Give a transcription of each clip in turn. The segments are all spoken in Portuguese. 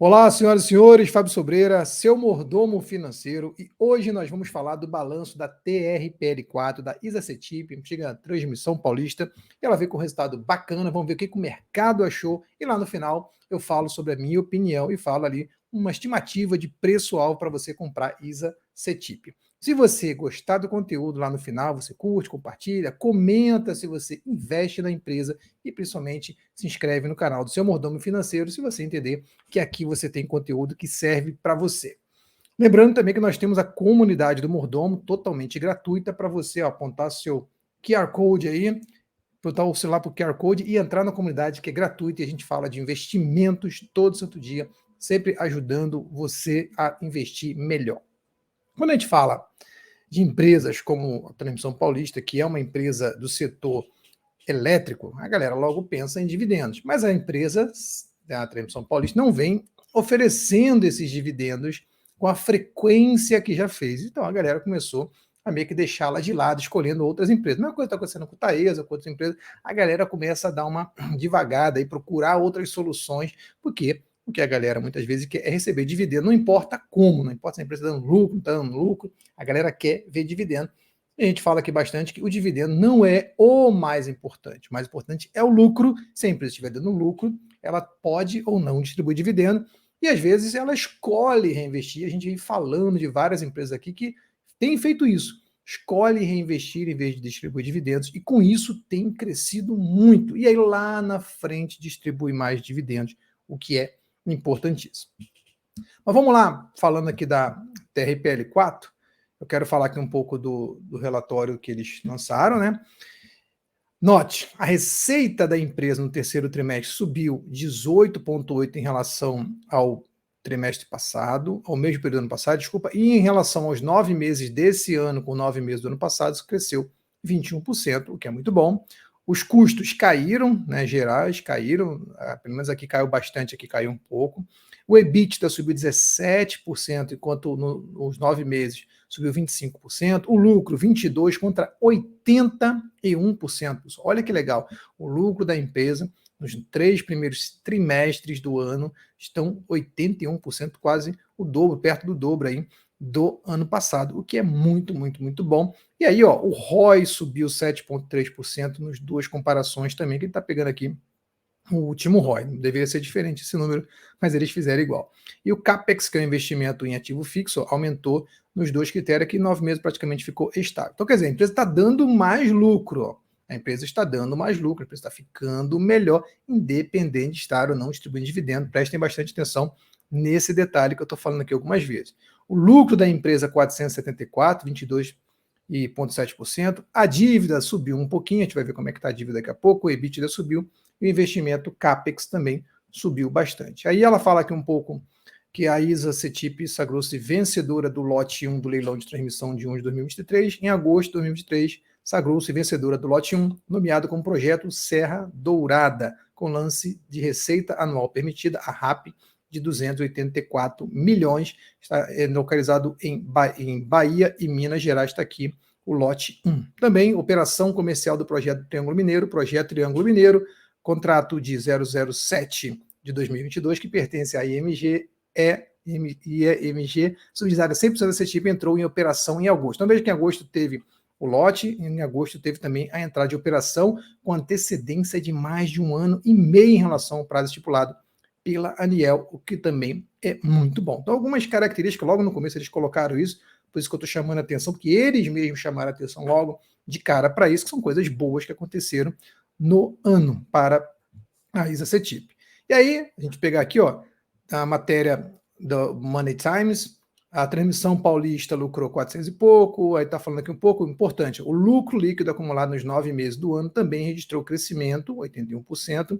Olá, senhoras e senhores, Fábio Sobreira, seu mordomo financeiro, e hoje nós vamos falar do balanço da TRPL4, da ISA-CETIP, antiga Transmissão Paulista, e ela veio com um resultado bacana, vamos ver o que o mercado achou, e lá no final eu falo sobre a minha opinião e falo ali uma estimativa de preço-alvo para você comprar ISA-CETIP. Se você gostar do conteúdo lá no final, você curte, compartilha, comenta se você investe na empresa e principalmente se inscreve no canal do seu mordomo financeiro se você entender que aqui você tem conteúdo que serve para você. Lembrando também que nós temos a comunidade do mordomo totalmente gratuita para você apontar seu QR Code aí, botar o celular para o QR Code e entrar na comunidade que é gratuita e a gente fala de investimentos todo santo dia, sempre ajudando você a investir melhor. Quando a gente fala de empresas como a Transmissão Paulista, que é uma empresa do setor elétrico, a galera logo pensa em dividendos. Mas a empresa, a Transmissão Paulista, não vem oferecendo esses dividendos com a frequência que já fez. Então a galera começou a meio que deixá-la de lado, escolhendo outras empresas. A mesma coisa está acontecendo com o Taesa, com outras empresas. A galera começa a dar uma devagada e procurar outras soluções, porque o que a galera muitas vezes quer é receber dividendo, não importa como, não importa se a empresa está dando lucro, não está dando lucro, a galera quer ver dividendo. A gente fala aqui bastante que o dividendo não é o mais importante. O mais importante é o lucro. Se a empresa estiver dando lucro, ela pode ou não distribuir dividendo. E às vezes ela escolhe reinvestir. A gente vem falando de várias empresas aqui que têm feito isso. Escolhe reinvestir em vez de distribuir dividendos. E com isso tem crescido muito. E aí lá na frente distribui mais dividendos, o que é importantíssimo. Mas vamos lá, falando aqui da TRPL4. Eu quero falar aqui um pouco do relatório que eles lançaram, né? Note, a receita da empresa no terceiro trimestre subiu 18,8% em relação ao trimestre passado, ao mesmo período do ano passado, desculpa, e em relação aos 9 meses desse ano com 9 meses do ano passado, isso cresceu 21%, o que é muito bom. Os custos caíram, né, gerais caíram, pelo menos aqui caiu bastante, aqui caiu um pouco. O EBITDA subiu 17%, enquanto nos 9 meses subiu 25%, o lucro 22% contra 81%. Olha que legal, o lucro da empresa nos 3 primeiros trimestres do ano estão 81%, quase o dobro, perto do dobro aí do ano passado, o que é muito, muito, muito bom. E aí, ó, o ROI subiu 7,3% nas duas comparações também, que ele está pegando aqui o último ROI. Deveria ser diferente esse número, mas eles fizeram igual. E o CAPEX, que é o investimento em ativo fixo, aumentou nos dois critérios, que em 9 meses praticamente ficou estável. Então, quer dizer, a empresa está dando mais lucro. Ó. A empresa está dando mais lucro, a empresa está ficando melhor, independente de estar ou não distribuindo dividendo. Prestem bastante atenção nesse detalhe que eu estou falando aqui algumas vezes. O lucro da empresa 474, 22,7%. A dívida subiu um pouquinho, a gente vai ver como é que está a dívida daqui a pouco. O EBITDA subiu, e o investimento CAPEX também subiu bastante. Aí ela fala aqui um pouco que a ISA-CETIP sagrou-se vencedora do lote 1 do leilão de transmissão de 1 de 2023. Em agosto de 2023, sagrou-se vencedora do lote 1, nomeado como projeto Serra Dourada, com lance de receita anual permitida, a RAP, de 284 milhões. Está localizado em Bahia e Minas Gerais, está aqui o lote 1. Também operação comercial do projeto Triângulo Mineiro, contrato de 007 de 2022, que pertence à IMG, IMG, subsidiária 100% da CETIP, entrou em operação em agosto. Então veja que em agosto teve o lote, e em agosto teve também a entrada de operação com antecedência de mais de 1 ano e meio em relação ao prazo estipulado pela Aniel, o que também é muito bom. Então algumas características, logo no começo eles colocaram isso, por isso que eu estou chamando a atenção, porque eles mesmos chamaram a atenção logo de cara para isso, que são coisas boas que aconteceram no ano para a ISA-CETIP. E aí, a gente pegar aqui, ó, a matéria do Money Times, a Transmissão Paulista lucrou 400 e pouco, aí está falando aqui um pouco, importante, o lucro líquido acumulado nos 9 meses do ano também registrou crescimento, 81%,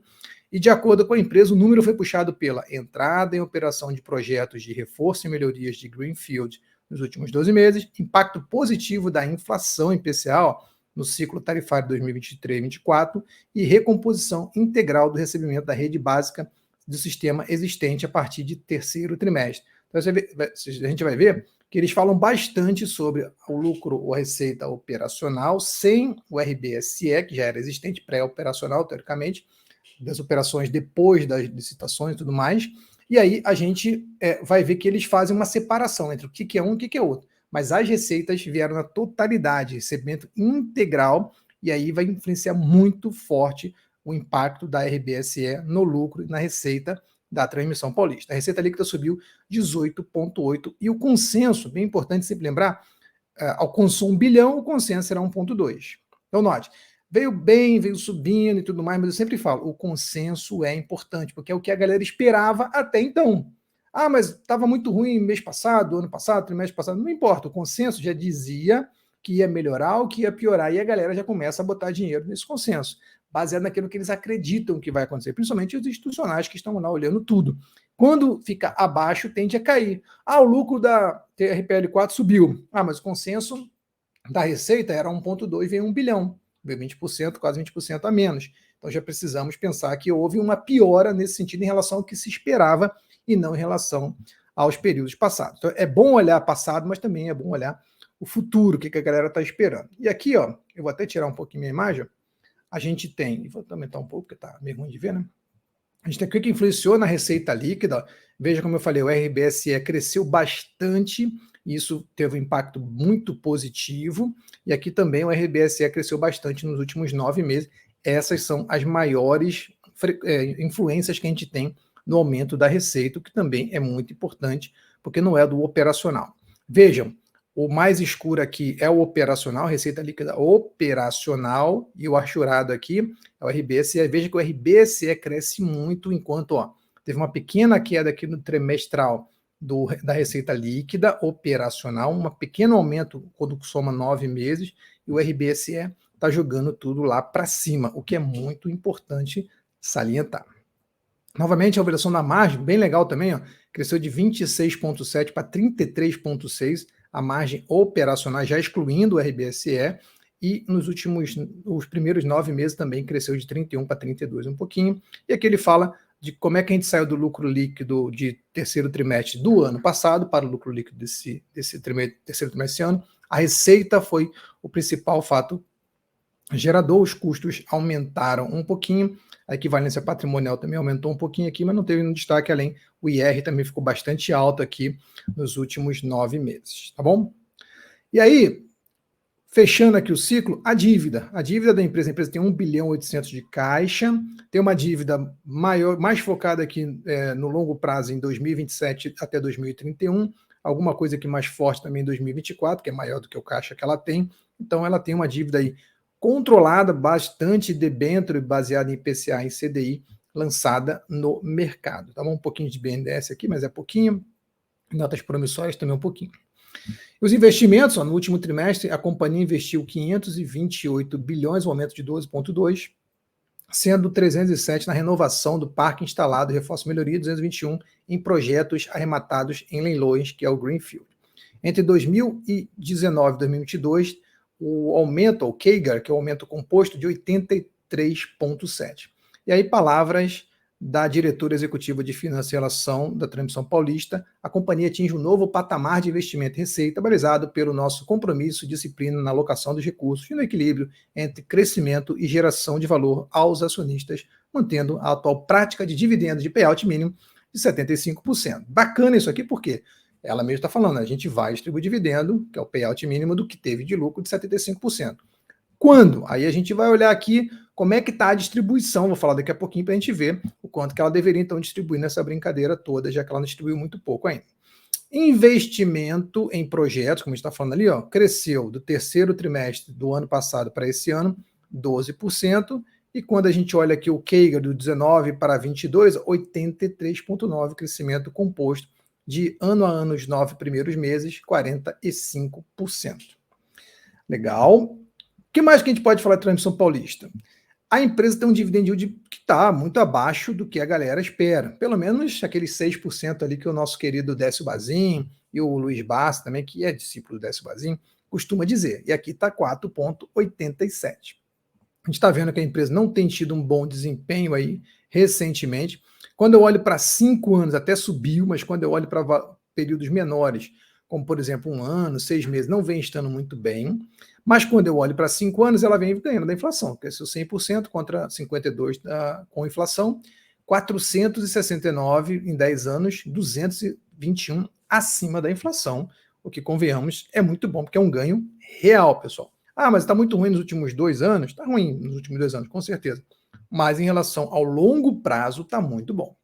e de acordo com a empresa, o número foi puxado pela entrada em operação de projetos de reforço e melhorias de Greenfield nos últimos 12 meses, impacto positivo da inflação IPCA, no ciclo tarifário 2023-24 e recomposição integral do recebimento da rede básica do sistema existente a partir de terceiro trimestre. Então, a gente vai ver que eles falam bastante sobre o lucro ou a receita operacional sem o RBSE, que já era existente, pré-operacional, teoricamente, das operações depois das licitações e tudo mais, E aí a gente vai ver que eles fazem uma separação entre o que é um e o que é outro. Mas as receitas vieram na totalidade, recebimento integral, e aí vai influenciar muito forte o impacto da RBSE no lucro e na receita da Transmissão Paulista. A receita líquida subiu 18,8 e o consenso, bem importante sempre lembrar, alcançou 1 bilhão, o consenso era 1,2. Então, note, veio bem, veio subindo e tudo mais, mas eu sempre falo, o consenso é importante, porque é o que a galera esperava até então. Ah, mas estava muito ruim mês passado, ano passado, trimestre passado, não importa, o consenso já dizia que ia melhorar ou que ia piorar, e a galera já começa a botar dinheiro nesse consenso, baseado naquilo que eles acreditam que vai acontecer, principalmente os institucionais que estão lá olhando tudo. Quando fica abaixo, tende a cair. Ah, o lucro da TRPL4 subiu. Ah, mas o consenso da receita era 1,2, veio 1 bilhão, veio 20%, quase 20% a menos. Então já precisamos pensar que houve uma piora nesse sentido em relação ao que se esperava e não em relação aos períodos passados. Então é bom olhar passado, mas também é bom olhar o futuro, o que a galera está esperando. E aqui, ó, eu vou até tirar um pouquinho minha imagem, a gente tem, vou aumentar um pouco, porque está meio ruim de ver, né? A gente tem o que influenciou na receita líquida. Veja como eu falei, o RBSE cresceu bastante, e isso teve um impacto muito positivo. E aqui também o RBSE cresceu bastante nos últimos 9 meses. Essas são as maiores influências que a gente tem no aumento da receita, o que também é muito importante, porque não é do operacional. Vejam, o mais escuro aqui é o operacional, receita líquida operacional, e o achurado aqui é o RBSE. Veja que o RBSE cresce muito, enquanto teve uma pequena queda aqui no trimestral da receita líquida operacional, um pequeno aumento quando soma 9 meses, e o RBSE está jogando tudo lá para cima, o que é muito importante salientar. Novamente, a variação da margem, bem legal também, cresceu de 26,7 para 33,6, a margem operacional, já excluindo o RBSE, e os primeiros 9 meses também cresceu de 31 para 32 um pouquinho. E aqui ele fala de como é que a gente saiu do lucro líquido de terceiro trimestre do ano passado para o lucro líquido desse terceiro trimestre desse ano. A receita foi o principal fato gerador, os custos aumentaram um pouquinho, a equivalência patrimonial também aumentou um pouquinho aqui, mas não teve um destaque além. O IR também ficou bastante alto aqui nos últimos 9 meses, tá bom? E aí, fechando aqui o ciclo, a dívida da empresa, a empresa tem 1 bilhão 800 de caixa, tem uma dívida maior, mais focada aqui no longo prazo em 2027 até 2031, alguma coisa aqui mais forte também em 2024, que é maior do que o caixa que ela tem, então ela tem uma dívida aí controlada, bastante debênture, baseada em IPCA e CDI, lançada no mercado. Tá bom? Um pouquinho de BNDES aqui, mas é pouquinho, notas promissórias também um pouquinho. Os investimentos, no último trimestre, a companhia investiu 528 bilhões, um aumento de 12,2%, sendo 307 na renovação do parque instalado, reforço e melhoria, 221 em projetos arrematados em leilões, que é o Greenfield. Entre 2019 e 2022, o aumento, o CAGR, que é o aumento composto, de 83,7%. E aí, palavras da diretora executiva de financiação da Transmissão Paulista, a companhia atinge um novo patamar de investimento e receita, balizado pelo nosso compromisso e disciplina na alocação dos recursos e no equilíbrio entre crescimento e geração de valor aos acionistas, mantendo a atual prática de dividendos de payout mínimo de 75%. Bacana isso aqui, por quê? Ela mesmo está falando, a gente vai distribuir dividendo, que é o payout mínimo do que teve de lucro de 75%. Quando? Aí a gente vai olhar aqui como é que está a distribuição, vou falar daqui a pouquinho para a gente ver o quanto que ela deveria então distribuir nessa brincadeira toda, já que ela não distribuiu muito pouco ainda. Investimento em projetos, como a gente está falando ali, cresceu do terceiro trimestre do ano passado para esse ano, 12%, e quando a gente olha aqui o CAGR do 19 para 22, 83,9% crescimento composto de ano a ano, os 9 primeiros meses, 45%. Legal. O que mais que a gente pode falar de Transmissão Paulista? A empresa tem um dividend yield que está muito abaixo do que a galera espera. Pelo menos aqueles 6% ali que o nosso querido Décio Bazin e o Luiz Bassi também, que é discípulo do Décio Bazin, costuma dizer. E aqui está 4,87%. A gente está vendo que a empresa não tem tido um bom desempenho aí recentemente. Quando eu olho para 5 anos, até subiu, mas quando eu olho para períodos menores, como por exemplo 1 ano, 6 meses, não vem estando muito bem. Mas quando eu olho para 5 anos, ela vem ganhando da inflação, cresceu 100% contra 52% com inflação. 469 em 10 anos, 221 acima da inflação, o que, convenhamos, é muito bom, porque é um ganho real, pessoal. Ah, mas está muito ruim nos últimos 2 anos? Está ruim nos últimos 2 anos, com certeza. Mas em relação ao longo prazo, está muito bom.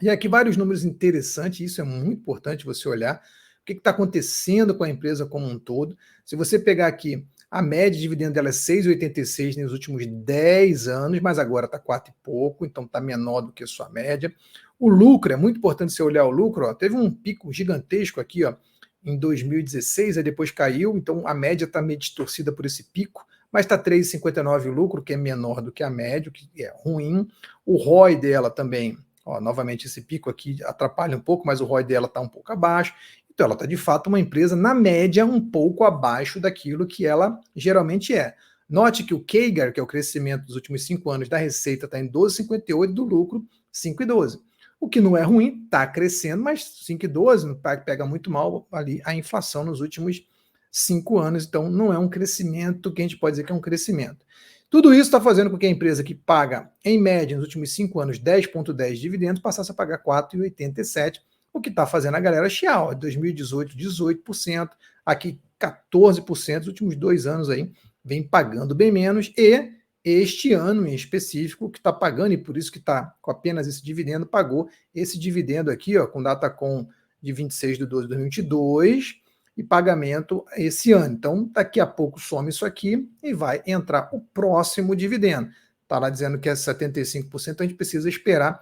E aqui vários números interessantes, isso é muito importante você olhar. O que está acontecendo com a empresa como um todo? Se você pegar aqui, a média de dividendo dela é 6,86 nos últimos 10 anos, mas agora está 4 e pouco, então está menor do que a sua média. O lucro, é muito importante você olhar o lucro, ó, teve um pico gigantesco aqui, ó, em 2016, aí depois caiu, então a média está meio distorcida por esse pico, mas está 3,59 o lucro, que é menor do que a média, o que é ruim. O ROI dela também, ó, novamente esse pico aqui atrapalha um pouco, mas o ROI dela está um pouco abaixo. Então ela está de fato uma empresa, na média, um pouco abaixo daquilo que ela geralmente é. Note que o CAGR, que é o crescimento dos últimos 5 anos da receita, está em 12,58, do lucro 5,12. O que não é ruim, está crescendo, mas 5,12 pega muito mal ali a inflação nos últimos 5 anos, então não é um crescimento que a gente pode dizer que é um crescimento. Tudo isso está fazendo com que a empresa que paga, em média, nos últimos 5 anos, 10,10 de dividendos, passasse a pagar 4,87, o que está fazendo a galera chiar. 2018, 18%, aqui 14%, nos últimos 2 anos aí, vem pagando bem menos, e este ano em específico, que está pagando, e por isso que está com apenas esse dividendo, pagou esse dividendo aqui, ó, com data com de 26 de 12 de 2022, e pagamento esse ano. Então, daqui a pouco some isso aqui e vai entrar o próximo dividendo. Está lá dizendo que é 75%, a gente precisa esperar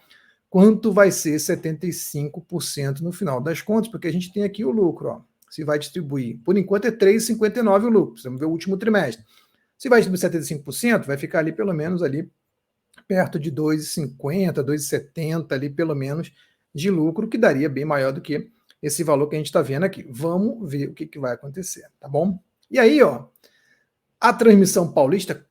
quanto vai ser 75% no final das contas, porque a gente tem aqui o lucro, ó. Se vai distribuir, por enquanto é 3,59 o lucro, vamos ver o último trimestre. Se vai distribuir 75%, vai ficar ali pelo menos ali perto de 2,50, 2,70 ali pelo menos de lucro, que daria bem maior do que esse valor que a gente está vendo aqui. Vamos ver o que vai acontecer, tá bom? E aí, ó, a transmissão paulista,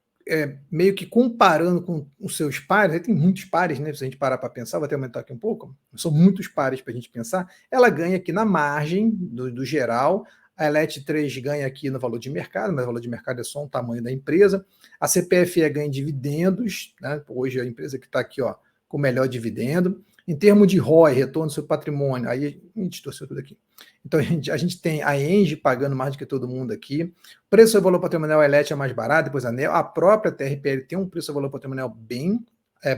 meio que comparando com os seus pares, tem muitos pares, né? Se a gente parar para pensar, vou até aumentar aqui um pouco, são muitos pares para a gente pensar, ela ganha aqui na margem do geral, a Elet 3 ganha aqui no valor de mercado, mas o valor de mercado é só um tamanho da empresa, a CPFE ganha em dividendos, né? Hoje a empresa que está aqui, ó, com o melhor dividendo. Em termos de ROI, retorno do seu patrimônio, aí a gente torceu tudo aqui. Então a gente tem a Engie pagando mais do que todo mundo aqui. Preço ao valor patrimonial, a Elet é mais barato, depois a NEO. A própria TRPL tem um preço ao valor patrimonial bem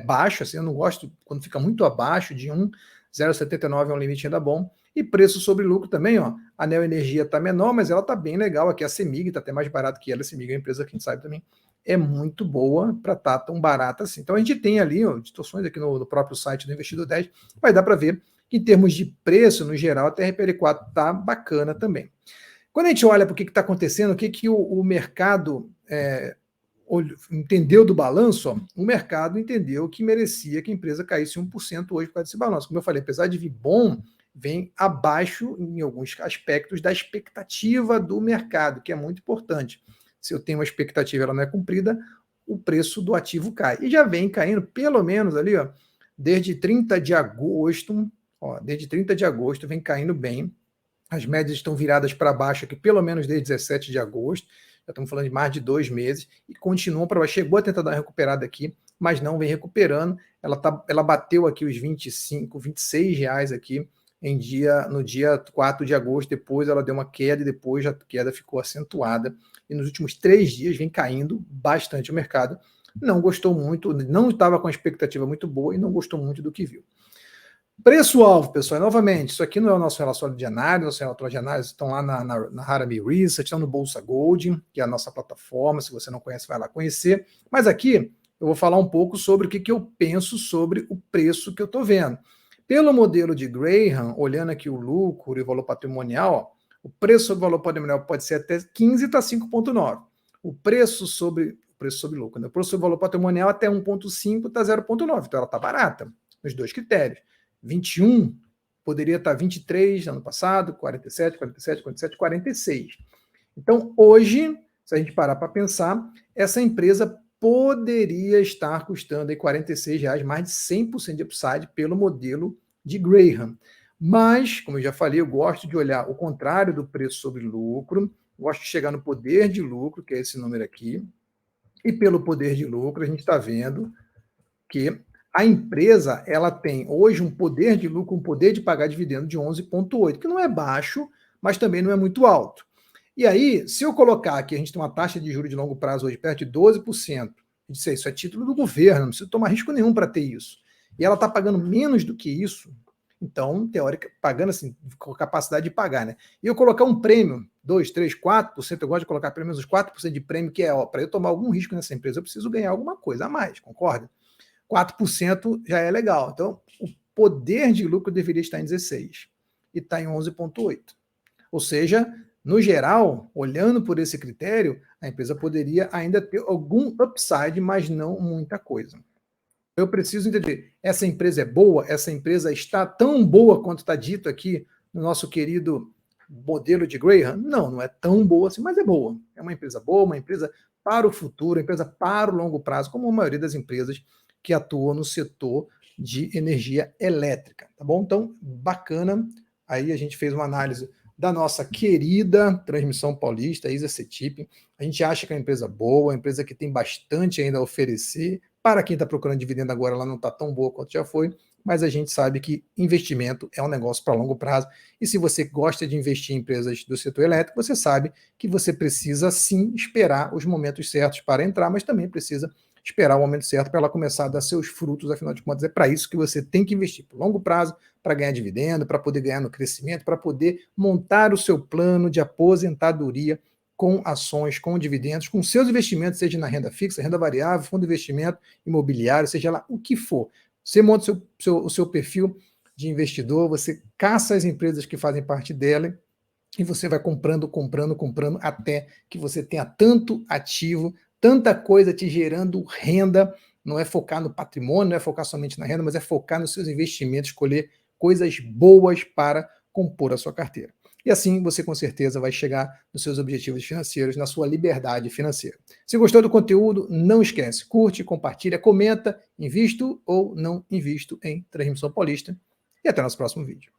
baixo, assim, eu não gosto quando fica muito abaixo de 0,79 é um limite ainda bom. E preço sobre lucro também, ó. A Neo Energia está menor, mas ela está bem legal aqui. A CEMIG está até mais barato que ela. A CEMIG é uma empresa que a gente sabe também é muito boa para estar tão barata assim. Então a gente tem ali, ó, distorções aqui no próprio site do Investidor 10, vai dar para ver que em termos de preço, no geral, a TRPL4 está bacana também. Quando a gente olha para o que está acontecendo, o que o mercado entendeu do balanço, ó, o mercado entendeu que merecia que a empresa caísse 1% hoje por causa desse balanço. Como eu falei, apesar de vir bom, vem abaixo em alguns aspectos da expectativa do mercado, que é muito importante. Se eu tenho uma expectativa e ela não é cumprida, o preço do ativo cai. E já vem caindo, pelo menos ali, ó, desde 30 de agosto, desde 30 de agosto vem caindo bem. As médias estão viradas para baixo aqui, pelo menos desde 17 de agosto. Já estamos falando de mais de 2 meses e continuam para baixo. Chegou a tentar dar uma recuperada aqui, mas não vem recuperando. Ela bateu aqui os 25, 26 reais aqui no dia 4 de agosto. Depois ela deu uma queda e depois a queda ficou acentuada. E nos últimos 3 dias vem caindo bastante o mercado. Não gostou muito, não estava com a expectativa muito boa e não gostou muito do que viu. Preço-alvo, pessoal, novamente, isso aqui não é o nosso relatório de análise, nosso relatório de análise estão lá na Harami Research, estão no Bolsa Gold, que é a nossa plataforma, se você não conhece, vai lá conhecer. Mas aqui eu vou falar um pouco sobre o que eu penso sobre o preço que eu estou vendo. Pelo modelo de Graham, olhando aqui o lucro e o valor patrimonial, ó, o preço sobre o valor patrimonial pode ser até 15 está 5,9. O preço sobre lucro, né? O preço sobre o valor patrimonial até 1,5 está 0,9. Então ela está barata, nos dois critérios. 21 poderia estar 23 ano passado, 47, 47, 47, 46. Então, hoje, se a gente parar para pensar, essa empresa poderia estar custando aí R$46, mais de 100% de upside pelo modelo de Graham. Mas, como eu já falei, eu gosto de olhar o contrário do preço sobre lucro, gosto de chegar no poder de lucro, que é esse número aqui, e pelo poder de lucro a gente está vendo que A empresa, ela tem hoje um poder de lucro, um poder de pagar dividendo de 11,8, que não é baixo, mas também não é muito alto. E aí, se eu colocar aqui, a gente tem uma taxa de juros de longo prazo hoje perto de 12%, isso é título do governo, não precisa tomar risco nenhum para ter isso. E ela está pagando menos do que isso, então, teórica, pagando assim, com capacidade de pagar, né? E eu colocar um prêmio, 2, 3, 4%, eu gosto de colocar pelo menos os 4% de prêmio, que é, para eu tomar algum risco nessa empresa, eu preciso ganhar alguma coisa a mais, concorda? 4% já é legal. Então, o poder de lucro deveria estar em 16 e está em 11,8. Ou seja, no geral, olhando por esse critério, a empresa poderia ainda ter algum upside, mas não muita coisa. Eu preciso entender, essa empresa é boa? Essa empresa está tão boa quanto está dito aqui no nosso querido modelo de Graham? Não, não é tão boa assim, mas é boa. É uma empresa boa, uma empresa para o futuro, uma empresa para o longo prazo, como a maioria das empresas que atuam no setor de energia elétrica, tá bom? Então, bacana. Aí a gente fez uma análise da nossa querida Transmissão Paulista, Isa Cetip. A gente acha que é uma empresa boa, uma empresa que tem bastante ainda a oferecer. Para quem está procurando dividendo agora, ela não está tão boa quanto já foi, mas a gente sabe que investimento é um negócio para longo prazo. E se você gosta de investir em empresas do setor elétrico, você sabe que você precisa sim esperar os momentos certos para entrar, mas também precisa esperar o momento certo para ela começar a dar seus frutos, afinal de contas, é para isso que você tem que investir por longo prazo, para ganhar dividendo, para poder ganhar no crescimento, para poder montar o seu plano de aposentadoria com ações, com dividendos, com seus investimentos, seja na renda fixa, renda variável, fundo de investimento, imobiliário, seja lá o que for. Você monta o seu perfil de investidor, você caça as empresas que fazem parte dela e você vai comprando, até que você tenha tanto ativo, tanta coisa te gerando renda. Não é focar no patrimônio, não é focar somente na renda, mas é focar nos seus investimentos, escolher coisas boas para compor a sua carteira. E assim você com certeza vai chegar nos seus objetivos financeiros, na sua liberdade financeira. Se gostou do conteúdo, não esquece, curte, compartilha, comenta, invisto ou não invisto em Transmissão Paulista. E até o nosso próximo vídeo.